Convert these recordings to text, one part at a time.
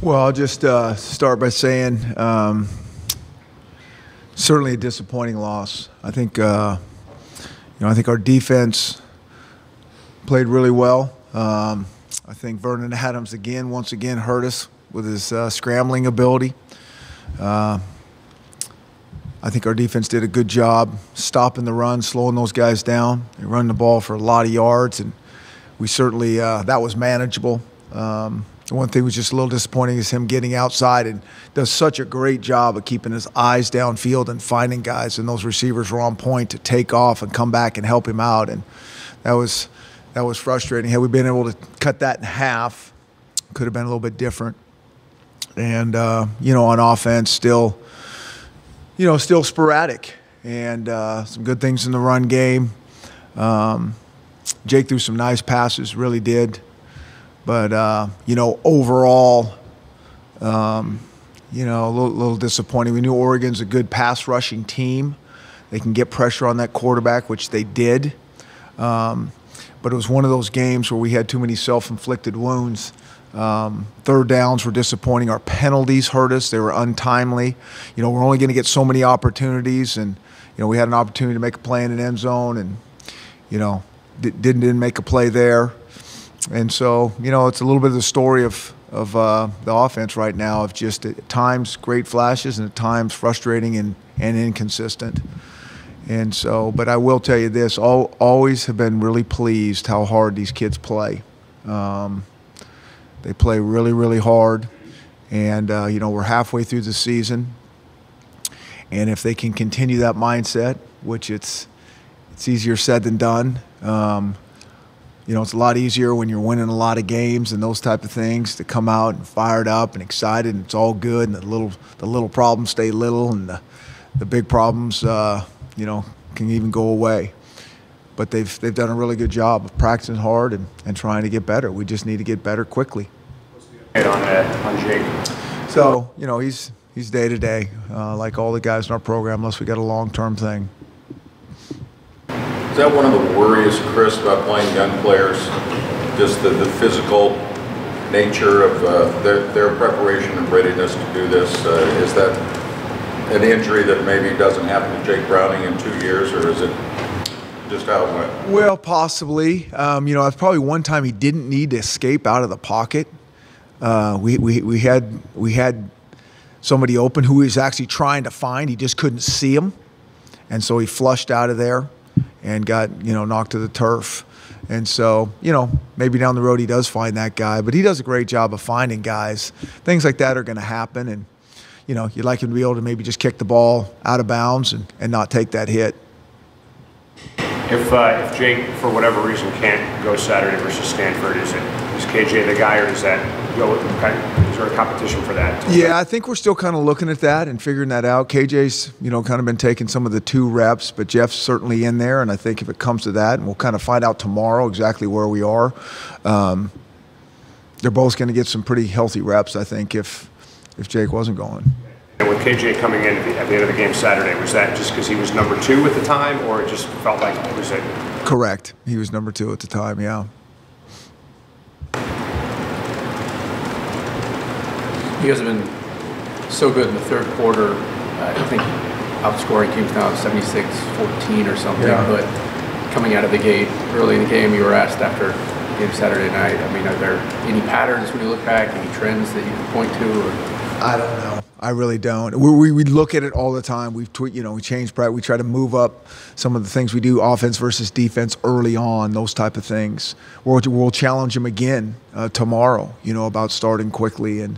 Well, I'll just start by saying certainly a disappointing loss. I think I think our defense played really well. I think Vernon Adams once again hurt us with his scrambling ability. I think our defense did a good job stopping the run, slowing those guys down. They run the ball for a lot of yards, and we certainly that was manageable. The one thing was just a little disappointing is him getting outside and does such a great job of keeping his eyes downfield and finding guys, and those receivers were on point to take off and come back and help him out, and that was frustrating. Had we been able to cut that in half, could have been a little bit different. And on offense, still sporadic, and some good things in the run game. Jake threw some nice passes, really did. But, overall, a little disappointing. We knew Oregon's a good pass rushing team. They can get pressure on that quarterback, which they did. But it was one of those games where we had too many self-inflicted wounds. Third downs were disappointing. Our penalties hurt us. They were untimely. We're only going to get so many opportunities. And, we had an opportunity to make a play in an end zone and, didn't make a play there. And so, it's a little bit of the story of the offense right now, of just at times great flashes and at times frustrating and inconsistent. And so, but I will tell you this, always have been really pleased how hard these kids play. They play really, really hard. And, we're halfway through the season. And if they can continue that mindset, which it's easier said than done, it's a lot easier when you're winning a lot of games and those type of things, to come out and fired up and excited, and it's all good, and the little problems stay little, and the big problems can even go away. But they've done a really good job of practicing hard and trying to get better. We just need to get better quickly. What's the update on Jake? So he's day to day, like all the guys in our program, unless we got a long-term thing. Is that one of the worries, Chris, about playing young players? Just the physical nature of their preparation and readiness to do this? Is that an injury that maybe doesn't happen to Jake Browning in 2 years, or is it just how it went? Well, possibly. It's probably one time he didn't need to escape out of the pocket. We had somebody open who he was actually trying to find. He just couldn't see him, and so he flushed out of there and got, knocked to the turf. And so, maybe down the road he does find that guy, but he does a great job of finding guys. Things like that are going to happen, and, you'd like him to be able to maybe just kick the ball out of bounds and not take that hit. If Jake, for whatever reason, can't go Saturday versus Stanford, is KJ the guy, or does that go? Is there a competition for that? Yeah, I think we're still kind of looking at that and figuring that out. KJ's, kind of been taking some of the 2 reps, but Jeff's certainly in there, and I think if it comes to that, and we'll kind of find out tomorrow exactly where we are, they're both going to get some pretty healthy reps, I think, if Jake wasn't going. And with KJ coming in at the end of the game Saturday, was that just because he was number 2 at the time, or it just felt like it was it? Correct. He was number 2 at the time, yeah. You guys have been so good in the third quarter. I think outscoring teams now 76-14 or something. Yeah. But coming out of the gate early in the game, you were asked after the game Saturday night, are there any patterns when you look back, any trends that you can point to? Or? I don't know. I really don't. We look at it all the time. We change practice. We try to move up some of the things we do, offense versus defense, early on, those type of things. We'll challenge them again tomorrow, about starting quickly and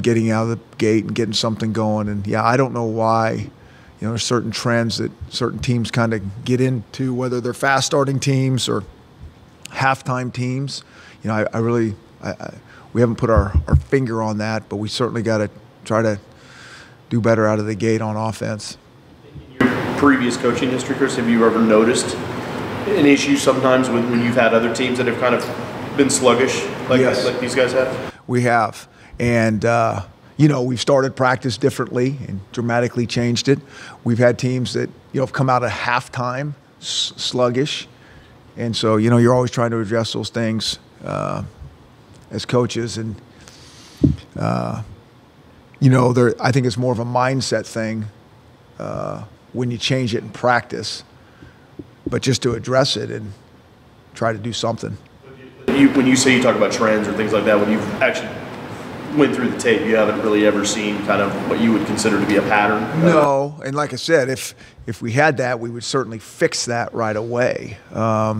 getting out of the gate and getting something going. And, yeah, I don't know why, there's certain trends that certain teams kind of get into, whether they're fast-starting teams or halftime teams. We haven't put our finger on that, but we certainly got to try to do better out of the gate on offense. In your previous coaching history, Chris, have you ever noticed an issue sometimes when you've had other teams that have kind of been sluggish like these guys have? We have. And, we've started practice differently and dramatically changed it. We've had teams that, have come out at halftime sluggish. And so, you're always trying to address those things as coaches. And, I think it's more of a mindset thing when you change it in practice, but just to address it and try to do something. When you say you talk about trends or things like that, when you've actually went through the tape, you haven't really ever seen kind of what you would consider to be a pattern? No, and like I said, if we had that, we would certainly fix that right away. I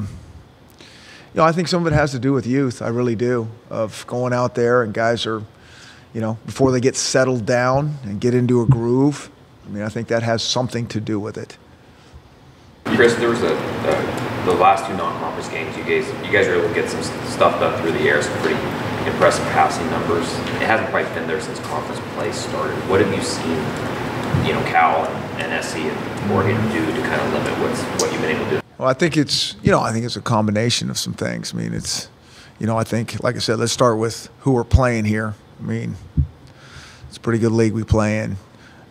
think some of it has to do with youth. I really do, of going out there and guys are, before they get settled down and get into a groove. I mean, I think that has something to do with it. Chris, there was the last two non-conference games. You guys were able to get some stuff done through the air, some pretty impressive passing numbers. It hasn't quite been there since conference play started. What have you seen, Cal and SC and Oregon do to kind of limit what you've been able to do? Well, I think it's a combination of some things. I mean, I think, like I said, let's start with who we're playing here. I mean, it's a pretty good league we play in,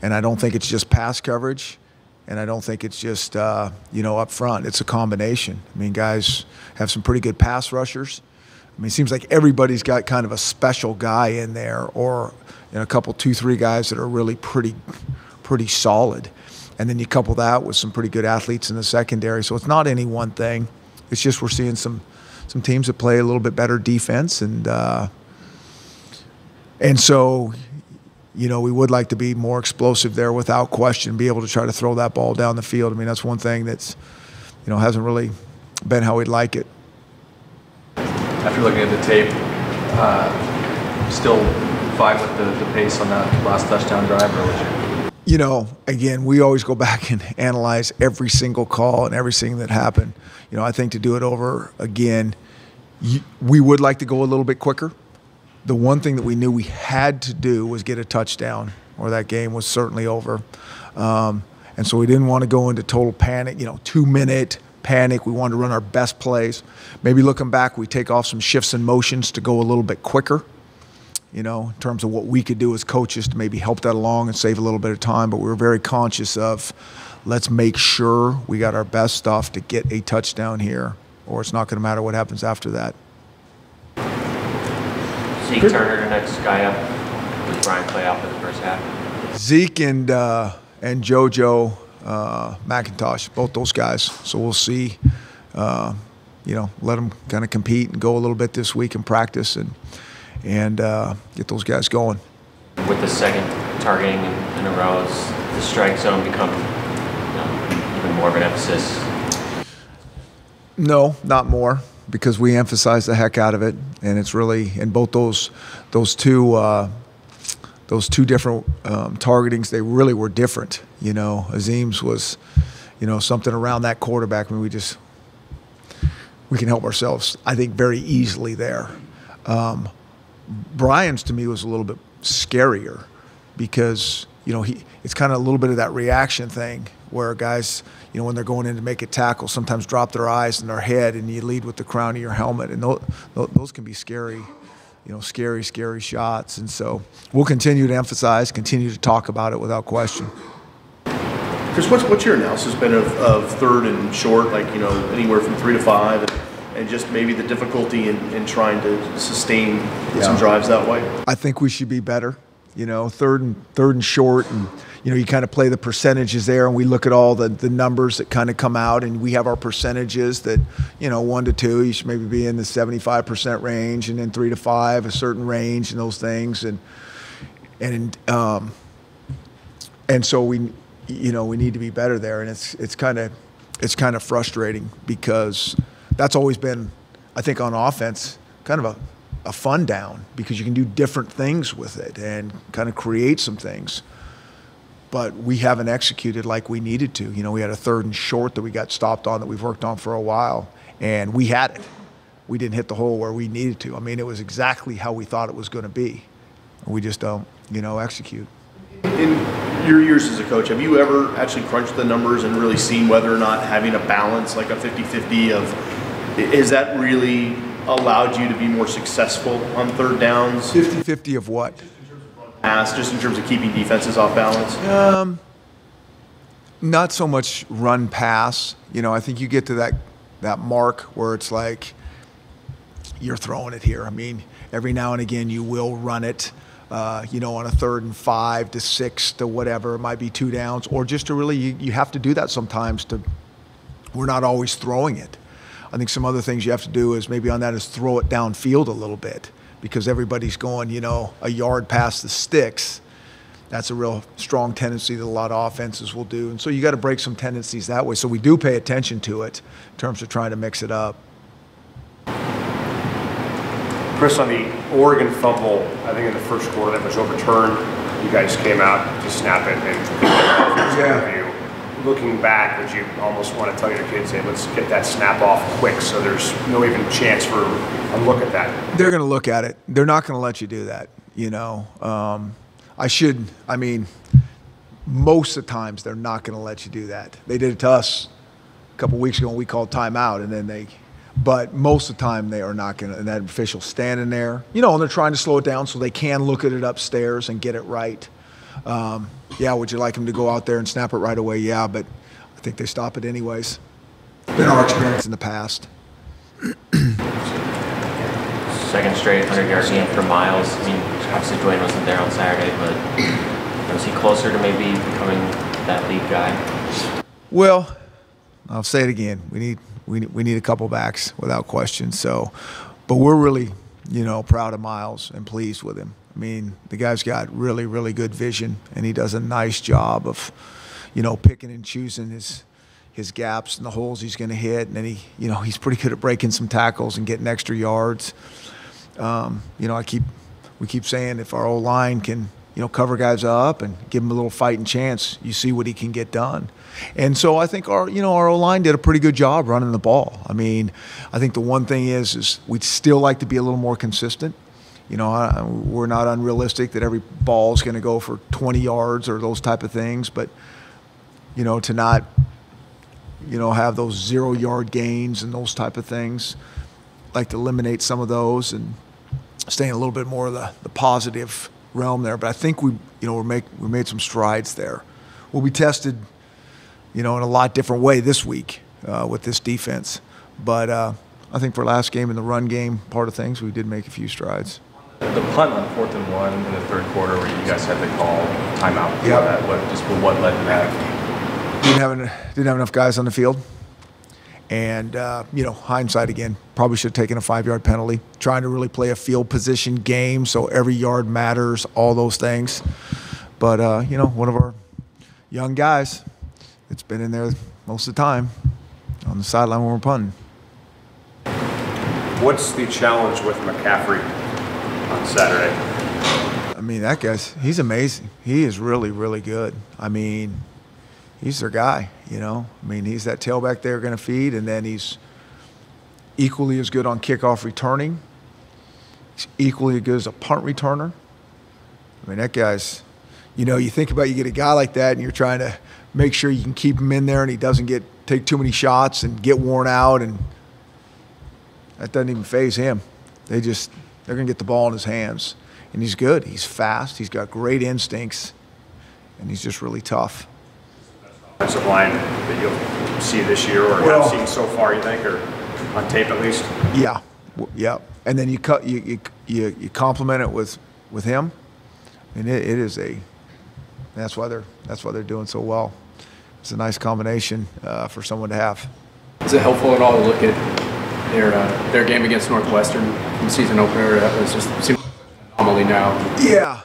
and I don't think it's just pass coverage. And I don't think it's just, up front. It's a combination. I mean, guys have some pretty good pass rushers. I mean, it seems like everybody's got kind of a special guy in there, or a couple, 2-3 guys that are really pretty solid. And then you couple that with some pretty good athletes in the secondary. So it's not any one thing. It's just we're seeing some teams that play a little bit better defense. And so, we would like to be more explosive there without question, be able to try to throw that ball down the field. I mean, that's one thing that's, hasn't really been how we'd like it. After looking at the tape, still fine with the pace on that last touchdown drive, or would you? Again, we always go back and analyze every single call and everything that happened. I think to do it over again, we would like to go a little bit quicker. The one thing that we knew we had to do was get a touchdown, or that game was certainly over. And so we didn't want to go into total panic, 2-minute panic. We wanted to run our best plays. Maybe looking back, we take off some shifts and motions to go a little bit quicker, in terms of what we could do as coaches to maybe help that along and save a little bit of time. But we were very conscious of, let's make sure we got our best stuff to get a touchdown here, or it's not going to matter what happens after that. Zeke Turner, the next guy up. Does Brian play out for the first half? Zeke and JoJo McIntosh, both those guys. So we'll see. Let them kind of compete and go a little bit this week in practice and get those guys going. With the second targeting in a row, has the strike zone become even more of an emphasis? No, not more, because we emphasize the heck out of it, and it's really in both those two different targetings. They really were different. Azim's was, something around that quarterback. I mean, we can help ourselves, I think, very easily there. Brian's to me was a little bit scarier because it's kind of a little bit of that reaction thing where guys, when they're going in to make a tackle, sometimes drop their eyes and their head, and you lead with the crown of your helmet, and those can be scary, scary shots. And so we'll continue to emphasize, continue to talk about it without question. Chris, what's your analysis been of third and short, anywhere from 3 to 5, and just maybe the difficulty in trying to sustain some drives that way? I think we should be better. Third and short, and you kind of play the percentages there, and we look at all the numbers that kind of come out, and we have our percentages that 1 to 2 you should maybe be in the 75% range, and then 3 to 5 a certain range, and those things, and so we need to be better there, and it's kind of frustrating because that's always been, I think, on offense kind of a fun down, because you can do different things with it and kind of create some things. But we haven't executed like we needed to. We had a third and short that we got stopped on that we've worked on for a while, and we had it. We didn't hit the hole where we needed to. I mean, it was exactly how we thought it was going to be. We just don't, execute. In your years as a coach, have you ever actually crunched the numbers and really seen whether or not having a balance, like a 50-50 is that really allowed you to be more successful on third downs? 50-50 of what? Just in terms of keeping defenses off balance? Not so much run pass. I think you get to that mark where it's like you're throwing it here. I mean, every now and again you will run it. you know, on a 3rd and 5 to 6 to whatever, it might be 2 downs, or just to really, you have to do that sometimes we're not always throwing it. I think some other things you have to do is maybe on that is throw it downfield a little bit, because everybody's going, you know, a yard past the sticks. That's a real strong tendency that a lot of offenses will do. And so you got to break some tendencies that way. So we do pay attention to it in terms of trying to mix it up. Chris, on the Oregon fumble, I think in the first quarter that was overturned, you guys came out to snap it and interview. Looking back, would you almost want to tell your kids, hey, let's get that snap off quick so there's no even chance for a look at that? They're going to look at it. They're not going to let you do that, you know. I mean, most of the times they're not going to let you do that. They did it to us a couple of weeks ago when we called timeout, and then but most of the time they are not going to, and that official's standing there, you know, and they're trying to slow it down so they can look at it upstairs and get it right. Yeah, would you like them to go out there and snap it right away? Yeah, but I think they stop it anyways. Been our experience in the past. Second straight 100-yard game for Miles. I mean, obviously Dwayne wasn't there on Saturday, but was he closer to maybe becoming that lead guy? Well, I'll say it again. We need a couple backs without question. So, but we're really, you know, proud of Miles and pleased with him. I mean, the guy's got really, really good vision, and he does a nice job of, you know, picking and choosing his gaps and the holes he's going to hit. And then he's pretty good at breaking some tackles and getting extra yards. You know, we keep saying if our O-line can, you know, cover guys up and give them a little fighting chance, you see what he can get done. And so I think our O-line did a pretty good job running the ball. I mean, I think the one thing is we'd still like to be a little more consistent. You know, we're not unrealistic that every ball is going to go for 20 yards or those type of things, but, you know, to not, you know, have those 0-yard gains and those type of things, like to eliminate some of those and stay in a little bit more of the positive realm there. But I think we made some strides there. We'll be tested, you know, in a lot different way this week with this defense. But I think for last game in the run game part of things, we did make a few strides. The punt on 4th and 1 in the 3rd quarter where you guys had to call timeout. Yeah. What led to that? Didn't have enough guys on the field. And, you know, hindsight again, probably should have taken a 5-yard penalty. Trying to really play a field position game so every yard matters, all those things. But, you know, one of our young guys, it's been in there most of the time on the sideline when we're punting. What's the challenge with McCaffrey on Saturday? I mean, he's amazing. He is really, really good. I mean, he's their guy, you know. I mean, he's that tailback they're going to feed, and then he's equally as good on kickoff returning. He's equally as good as a punt returner. I mean, that guy's, you know, you think about you get a guy like that and you're trying to make sure you can keep him in there and he doesn't take too many shots and get worn out, and that doesn't even faze him. They're going to get the ball in his hands. And he's good. He's fast. He's got great instincts. And he's just really tough. Offensive line that you'll see this year or have seen so far, you think, or on tape at least? Yeah. Yeah. And then you complement it with him. And it is that's why they're doing so well. It's a nice combination for someone to have. Is it helpful at all to look at their game against Northwestern from the season opener? That was just seems anomaly now. Yeah.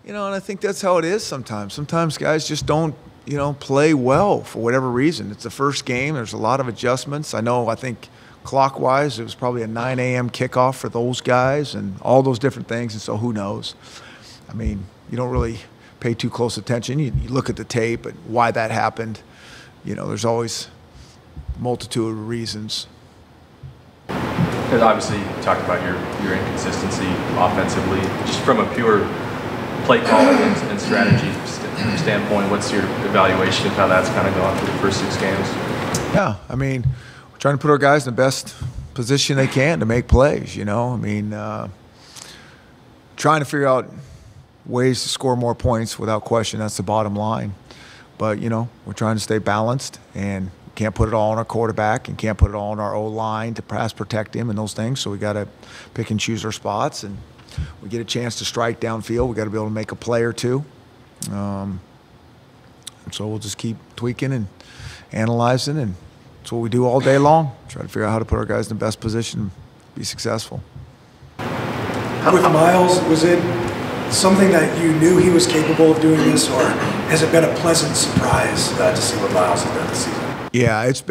You know, and I think that's how it is sometimes. Sometimes guys just don't, you know, play well for whatever reason. It's the first game. There's a lot of adjustments. I think clock-wise it was probably a 9 a.m. kickoff for those guys and all those different things, and so who knows. I mean, you don't really pay too close attention. You look at the tape and why that happened. You know, there's always a multitude of reasons. Because obviously you talked about your inconsistency offensively. Just from a pure play calling and strategy standpoint, what's your evaluation of how that's kind of gone through the first 6 games? Yeah, I mean, we're trying to put our guys in the best position they can to make plays, you know. I mean, trying to figure out ways to score more points without question. That's the bottom line. But, you know, we're trying to stay balanced and can't put it all on our quarterback and can't put it all on our O-line to pass protect him and those things. So we got to pick and choose our spots. And, we get a chance to strike downfield, we got to be able to make a play or two. And so we'll just keep tweaking and analyzing, and that's what we do all day long. Try to figure out how to put our guys in the best position to be successful. With Miles, was it something that you knew he was capable of doing this, or has it been a pleasant surprise to see what Miles has done this season? Yeah, it's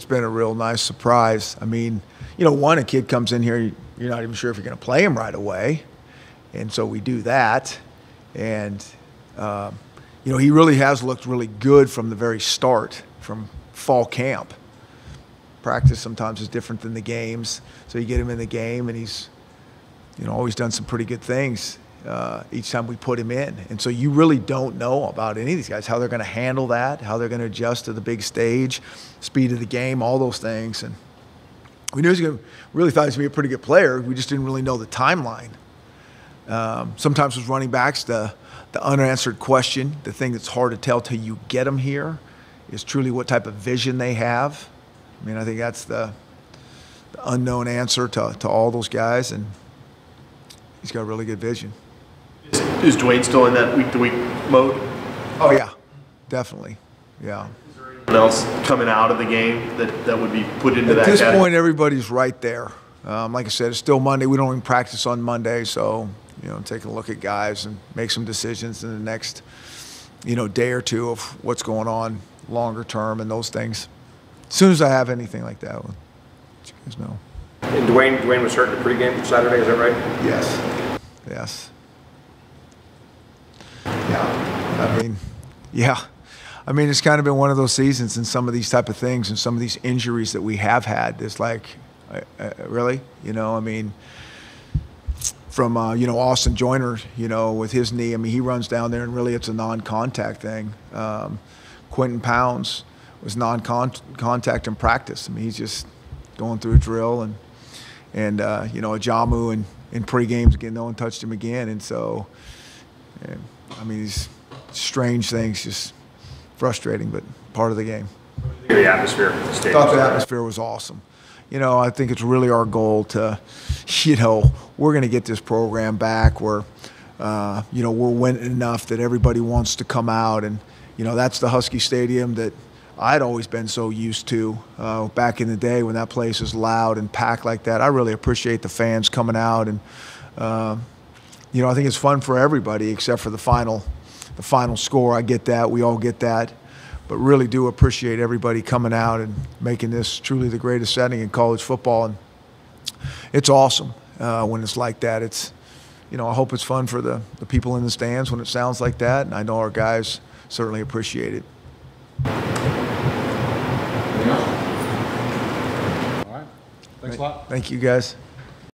been a real nice surprise. I mean, you know, one, a kid comes in here, you're not even sure if you're going to play him right away, and so we do that. And you know, he really has looked really good from the very start, from fall camp. Practice sometimes is different than the games, so you get him in the game, and he's, you know, always done some pretty good things each time we put him in. And so you really don't know about any of these guys, how they're going to handle that, how they're going to adjust to the big stage, speed of the game, all those things. And we knew he was going to, really thought he was going to be a pretty good player. We just didn't really know the timeline. Sometimes with running backs, the unanswered question, the thing that's hard to tell till you get them here, is truly what type of vision they have. I mean, I think that's the unknown answer to all those guys, and he's got really good vision. Is Dwayne still in that week-to-week mode? Oh, yeah, definitely, yeah. Is there anyone else coming out of the game that would be put into that At this category? point, everybody's right there. Like I said, it's still Monday. We don't even practice on Monday, so, you know, taking a look at guys and make some decisions in the next, you know, day or two of what's going on longer term and those things. As soon as I have anything like that, I'll let you guys know. And Dwayne was hurt in the pregame Saturday, is that right? Yes. Yes. Yeah. I mean, yeah. I mean, it's kind of been one of those seasons, and some of these type of things and some of these injuries that we have had. It's like, really? You know, I mean, from, you know, Austin Joyner, you know, with his knee, I mean, he runs down there and really it's a non-contact thing. Quentin Pounds was non-contact in practice. I mean, he's just going through a drill, and you know, Ajamu in pre-games again, no one touched him again. And so, I mean, these strange things, just frustrating, but part of the game. The atmosphere. I thought the atmosphere was awesome. You know, I think it's really our goal to, you know, we're going to get this program back where, you know, we're winning enough that everybody wants to come out. And, you know, that's the Husky Stadium that I'd always been so used to back in the day when that place is loud and packed like that. I really appreciate the fans coming out. And, you know, I think it's fun for everybody except for the final score. I get that. We all get that. But really do appreciate everybody coming out and making this truly the greatest setting in college football. And it's awesome when it's like that. It's, you know, I hope it's fun for the people in the stands when it sounds like that. And I know our guys certainly appreciate it. All right. Thanks a lot. Thank you, guys.